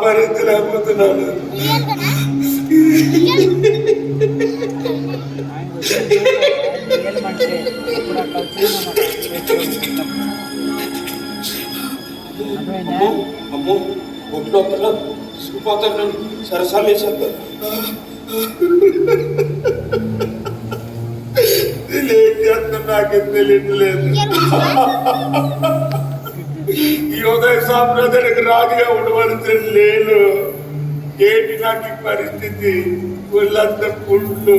భరించలేకపోతున్నాను. అమ్మో ఒంట్లో సుపోతాను సరసాలు వేసాను. నేనేం చేస్తున్నా నాకేం తెలియట్లేదు. ఈ ఉదయ సాంప్రదాయానికి రాజుగా ఉండవలసిన నేను ఏంటి నాకు ఈ పరిస్థితి? ఒళ్ళంత పుండ్లు.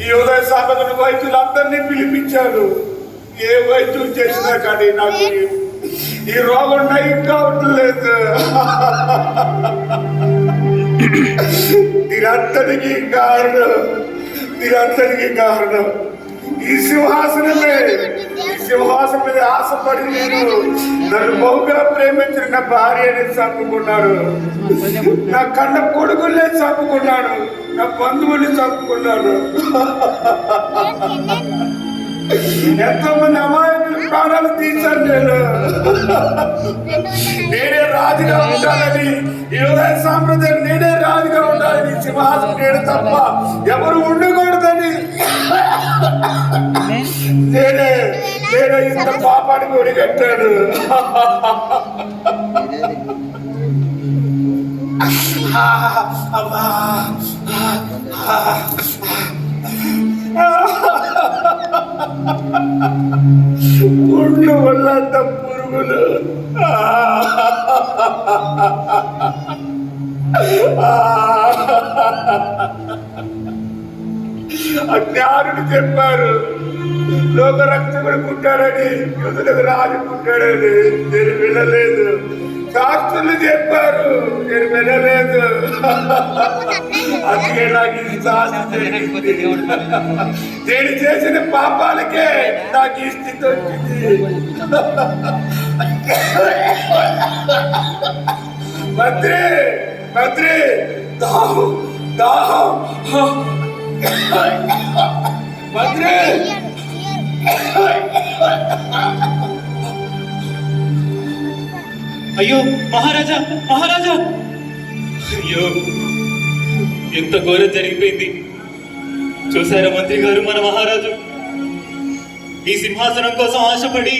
ఈ ఉదయ సాంప్రదాయ వైద్యులందరినీ పిలిపించాను. ఏ వైద్యం చేసినా కానీ నాకు ఈ రోగం నయం కావట్లేదు. దీనంతటికీ కారణం ఈ సింహాసనమే. ఈ సింహాసనం మీద ఆశపడి నేను నన్ను బహుగా ప్రేమించిన నా భార్యని చంపుకున్నాడు, నా కన్న కొడుకుల్ని చంపుకున్నాడు, నా బంధువుల్ని చంపుకున్నాడు. ఎంతో మంది అమాయకుల ప్రాణాలు తీశాను నేను. నేనే రాజుగా ఉండాలని, ఈ ఉదయ సాంప్రదాయం నేనే రాజుగా ఉండాలని, సింహాసనం నేను తప్ప ఎవరు ఉండకూడదని నేనే ఇంత పాపానికి ఒడిగట్టాడు. అమ్మా పుండ్లు వల్లంత పురుగులు. అజ్ఞానుడు చెప్పారు లోక రక్షకుడు పుట్టాడని, యుధులకు రాజు పుట్టాడని. నేను వినలేదు. శాస్త్రులు చెప్పారు, నేను వినలేదు. అందుకే నాకు ఈ శాస్త్రం నేను చేసిన పాపాలకే నాకు ఈ స్థితి వచ్చింది. మంత్రి దాహం మంత్రి. అయ్యో మహారాజా, అయ్యో ఎంత ఘోరం జరిగిపోయింది. చూసారా మంత్రి గారు, మన మహారాజు ఈ సింహాసనం కోసం ఆశపడి,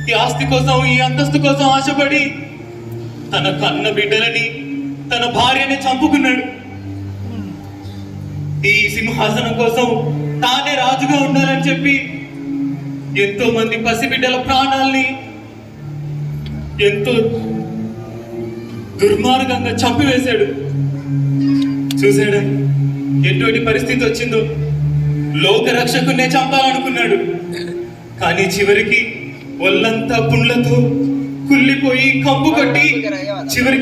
ఈ ఆస్తి కోసం, ఈ అంతస్తు కోసం ఆశపడి తన కన్న బిడ్డలని, తన భార్యని చంపుకున్నాడు. ఈ సింహాసనం కోసం తానే రాజుగా ఉండాలని చెప్పి ఎంతో మంది పసిబిడ్డల ప్రాణాల్ని ఎంతో దుర్మార్గంగా చంపివేశాడు. చూసాడా ఎటువంటి పరిస్థితి వచ్చిందో? లోక రక్షకునే చంపాలనుకున్నాడు, కానీ చివరికి ఒళ్ళంతా పుండ్లతో కుళ్ళిపోయి కంపు కొట్టి చివరికి